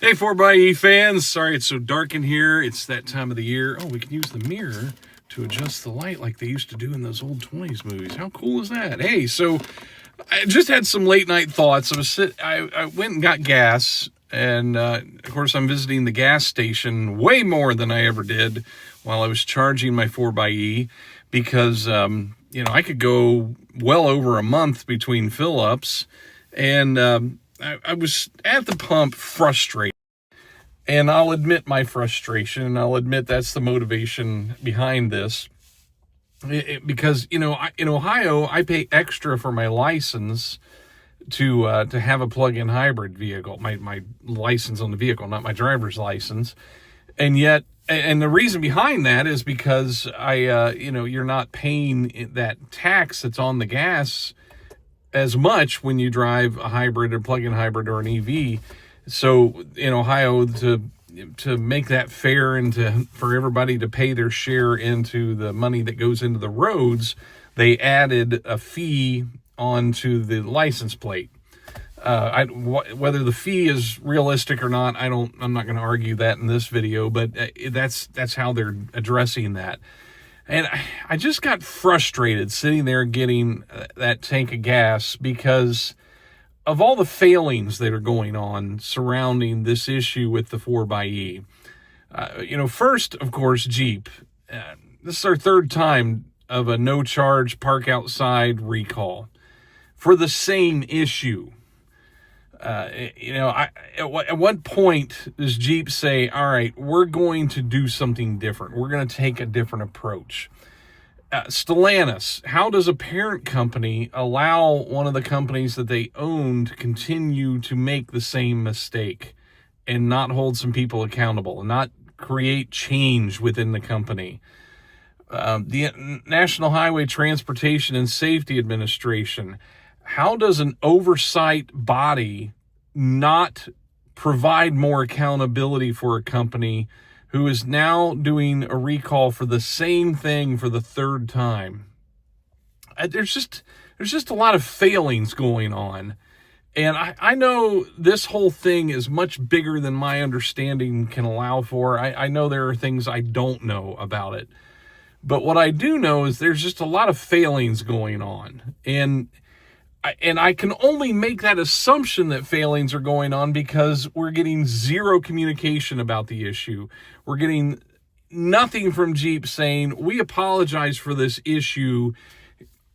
Hey, 4xe fans. Sorry it's so dark in here. It's that time of the year. Oh, we can use the mirror to adjust the light like they used to do in those old 20s movies. How cool is that? Hey, so I just had some late night thoughts. I went and got gas, and of course I'm visiting the gas station way more than I ever did while I was charging my 4xe because, I could go well over a month between fill-ups, and I was at the pump frustrated. And I'll admit my frustration, and I'll admit that's the motivation behind this. Because, in Ohio, I pay extra for my license to have a plug-in hybrid vehicle, my license on the vehicle, not my driver's license. And yet, and the reason behind that is because you're not paying that tax that's on the gas as much when you drive a hybrid or plug-in hybrid or an EV. So in Ohio, to make that fair and for everybody to pay their share into the money that goes into the roads, they added a fee onto the license plate. Whether the fee is realistic or not, I'm not going to argue that in this video, but that's how they're addressing that. And I just got frustrated sitting there getting that tank of gas because of all the failings that are going on surrounding this issue with the 4xe. First, of course, Jeep. This is our third time of a no-charge park outside recall for the same issue. At what point does Jeep say, all right, we're going to do something different. We're going to take a different approach. Stellantis, how does a parent company allow one of the companies that they own to continue to make the same mistake and not hold some people accountable and not create change within the company? The National Highway Transportation and Safety Administration, how does an oversight body not provide more accountability for a company who is now doing a recall for the same thing for the third time? There's just a lot of failings going on. And I know this whole thing is much bigger than my understanding can allow for. I know there are things I don't know about it. But what I do know is there's just a lot of failings going on. And I can only make that assumption that failings are going on because we're getting zero communication about the issue. We're getting nothing from Jeep saying, we apologize for this issue.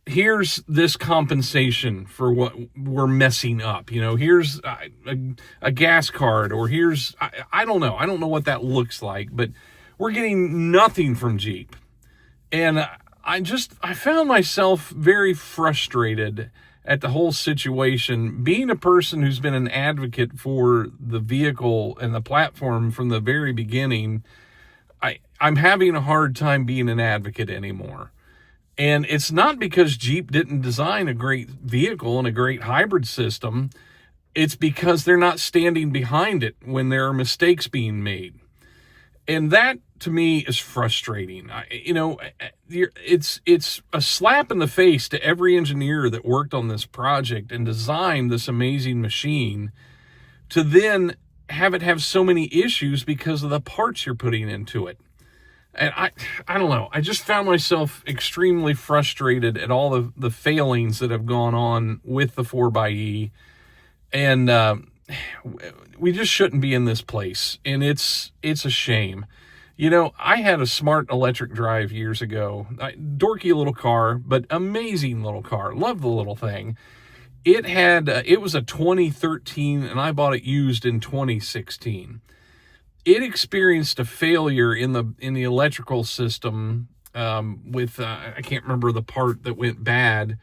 Here's this compensation for what we're messing up. Here's a gas card, or here's, I don't know. I don't know what that looks like, but we're getting nothing from Jeep. And I found myself very frustrated at the whole situation. Being a person who's been an advocate for the vehicle and the platform from the very beginning, I'm having a hard time being an advocate anymore. And it's not because Jeep didn't design a great vehicle and a great hybrid system. It's because they're not standing behind it when there are mistakes being made. And that, to me, is frustrating. It's a slap in the face to every engineer that worked on this project and designed this amazing machine to then have it have so many issues because of the parts you're putting into it. And I don't know. I just found myself extremely frustrated at all the failings that have gone on with the 4xe. And we just shouldn't be in this place. And it's a shame. I had a smart electric drive years ago. Dorky little car, but amazing little car. Love the little thing. It was a 2013, and I bought it used in 2016. It experienced a failure in the electrical system with I can't remember the part that went bad,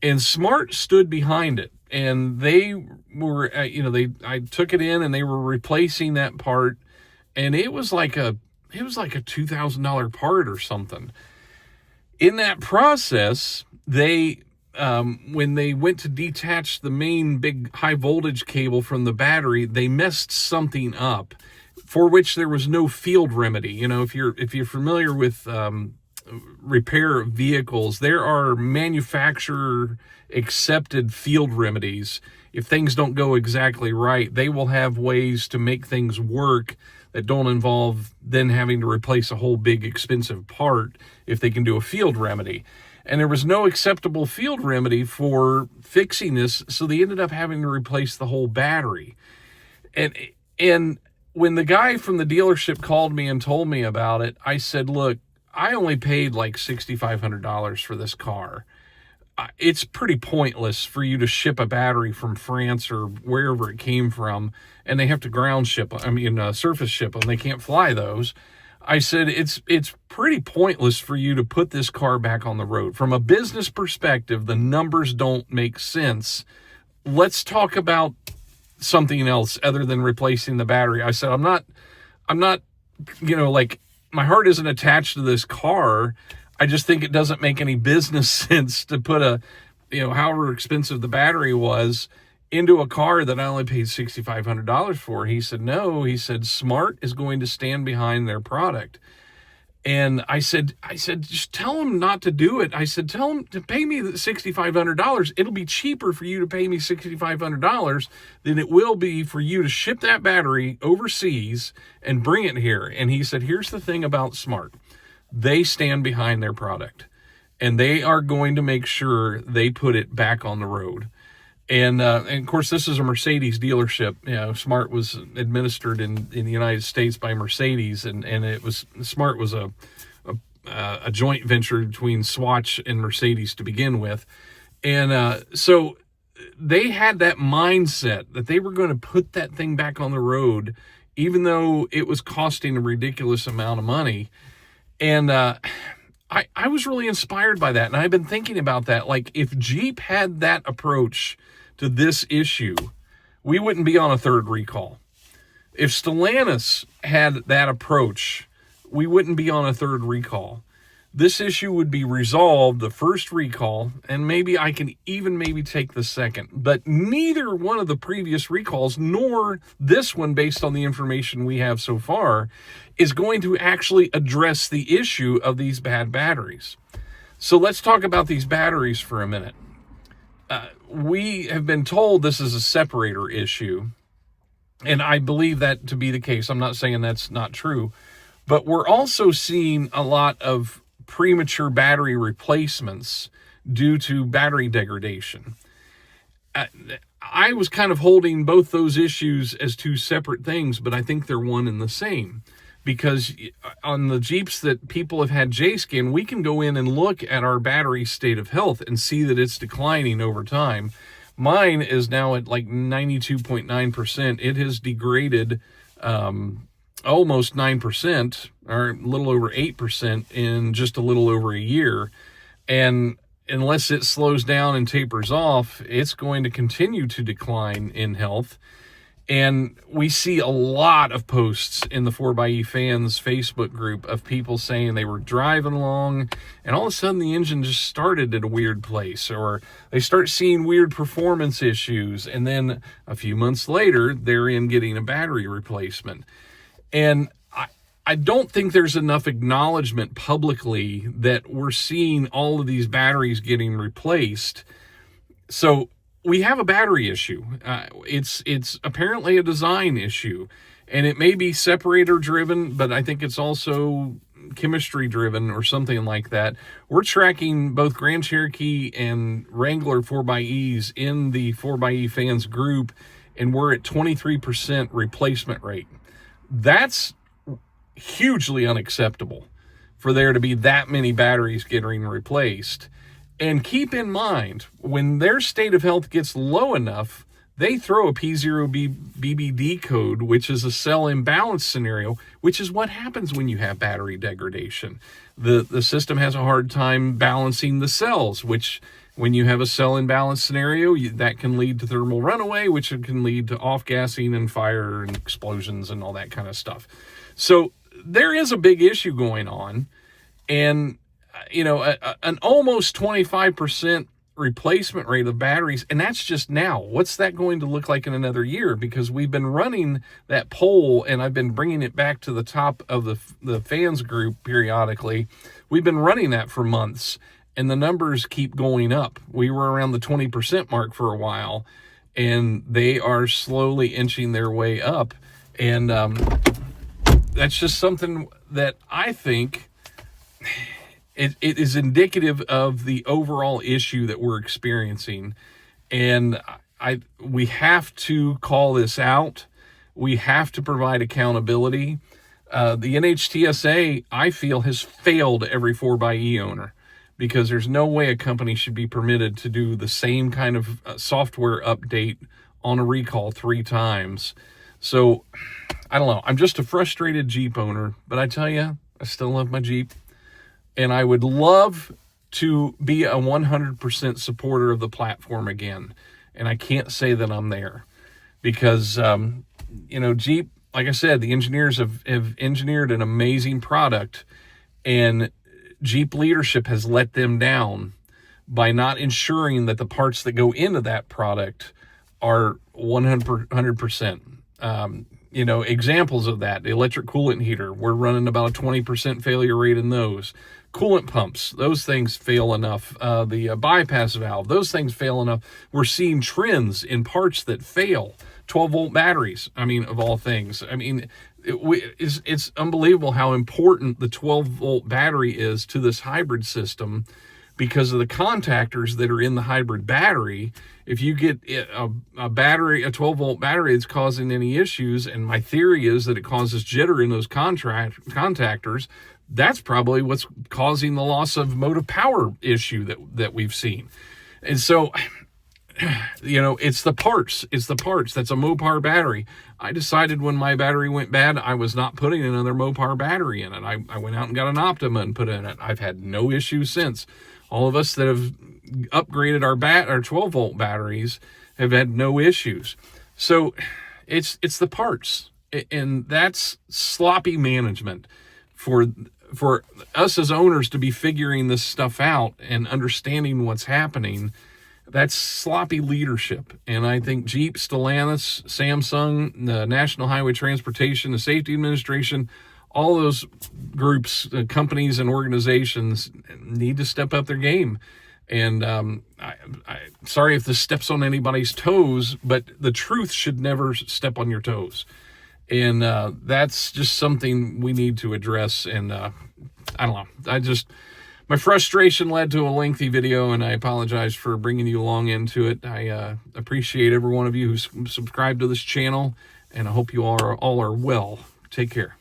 and Smart stood behind it, and they were I took it in and they were replacing that part, and it was like a $2,000 part or something. In that process, they when they went to detach the main big high voltage cable from the battery, they messed something up for which there was no field remedy. If you're familiar with repair of vehicles, there are manufacturer accepted field remedies if things don't go exactly right, they will have ways to make things work that don't involve then having to replace a whole big expensive part if they can do a field remedy. And there was no acceptable field remedy for fixing this, so they ended up having to replace the whole battery. And when the guy from the dealership called me and told me about it, I said, look, I only paid like $6,500 for this car. It's pretty pointless for you to ship a battery from France or wherever it came from, and they have to surface ship them. They can't fly those. I said, it's pretty pointless for you to put this car back on the road. From a business perspective, the numbers don't make sense. Let's talk about something else other than replacing the battery. I said, I'm not, my heart isn't attached to this car. I just think it doesn't make any business sense to put however expensive the battery was into a car that I only paid $6,500 for. He said, no, he said, Smart is going to stand behind their product. And I said, just tell them not to do it. I said, tell them to pay me the $6,500. It'll be cheaper for you to pay me $6,500 than it will be for you to ship that battery overseas and bring it here. And he said, here's the thing about Smart. They stand behind their product, and they are going to make sure they put it back on the road. And of course, this is a Mercedes dealership. Smart was administered in the United States by Mercedes, and Smart was a joint venture between Swatch and Mercedes to begin with. And so they had that mindset that they were going to put that thing back on the road, even though it was costing a ridiculous amount of money. And I was really inspired by that. And I've been thinking about that. Like, if Jeep had that approach to this issue, we wouldn't be on a third recall. If Stellantis had that approach, we wouldn't be on a third recall. This issue would be resolved the first recall, and maybe I can even take the second. But neither one of the previous recalls, nor this one, based on the information we have so far, is going to actually address the issue of these bad batteries. So let's talk about these batteries for a minute. We have been told this is a separator issue, and I believe that to be the case. I'm not saying that's not true, but we're also seeing a lot of premature battery replacements due to battery degradation. I was kind of holding both those issues as two separate things, but I think they're one and the same. Because on the Jeeps that people have had J-Scan, we can go in and look at our battery state of health and see that it's declining over time. Mine is now at like 92.9%. It has degraded almost 9%, or a little over 8% in just a little over a year. And unless it slows down and tapers off, it's going to continue to decline in health. And we see a lot of posts in the 4xe fans Facebook group of people saying they were driving along and all of a sudden the engine just started at a weird place, or they start seeing weird performance issues, and then a few months later they're in getting a battery replacement. And I don't think there's enough acknowledgement publicly that we're seeing all of these batteries getting replaced. So we have a battery issue. It's apparently a design issue, and it may be separator driven, but I think it's also chemistry driven or something like that. We're tracking both Grand Cherokee and Wrangler 4xEs in the 4xe fans group, and we're at 23% replacement rate. That's hugely unacceptable for there to be that many batteries getting replaced. And keep in mind, when their state of health gets low enough, they throw a P0BBD code, which is a cell imbalance scenario, which is what happens when you have battery degradation. The system has a hard time balancing the cells, which when you have a cell imbalance scenario, that can lead to thermal runaway, which can lead to off-gassing and fire and explosions and all that kind of stuff. So there is a big issue going on, and an almost 25% replacement rate of batteries, and that's just now. What's that going to look like in another year? Because we've been running that poll, and I've been bringing it back to the top of the fans group periodically. We've been running that for months, and the numbers keep going up. We were around the 20% mark for a while, and they are slowly inching their way up. And that's just something that I think it is indicative of the overall issue that we're experiencing. And we have to call this out. We have to provide accountability. The NHTSA, I feel, has failed every 4xe owner, because there's no way a company should be permitted to do the same kind of software update on a recall 3 times. So, I don't know. I'm just a frustrated Jeep owner, but I tell you, I still love my Jeep. And I would love to be a 100% supporter of the platform again. And I can't say that I'm there, because, Jeep, like I said, the engineers have engineered an amazing product, and Jeep leadership has let them down by not ensuring that the parts that go into that product are 100%. Examples of that: the electric coolant heater, we're running about a 20% failure rate in those. Coolant pumps, those things fail enough. The bypass valve, those things fail enough. We're seeing trends in parts that fail. 12-volt batteries, of all things. It's unbelievable how important the 12-volt battery is to this hybrid system, because of the contactors that are in the hybrid battery. If you get a battery, a 12-volt battery that's causing any issues, and my theory is that it causes jitter in those contactors, that's probably what's causing the loss of motive power issue that we've seen. And so, it's the parts. It's the parts. That's a Mopar battery. I decided when my battery went bad, I was not putting another Mopar battery in it. I went out and got an Optima and put it in it. I've had no issues since. All of us that have upgraded our 12-volt batteries have had no issues. So it's the parts, and that's sloppy management. For us as owners to be figuring this stuff out and understanding what's happening, that's sloppy leadership. And I think Jeep, Stellantis, Samsung, the National Highway Transportation, the Safety Administration, all those groups, companies, and organizations need to step up their game. And I'm sorry if this steps on anybody's toes, but the truth should never step on your toes. And that's just something we need to address. And I don't know. My frustration led to a lengthy video, and I apologize for bringing you along into it. I appreciate every one of you who's subscribed to this channel, and I hope you all are well. Take care.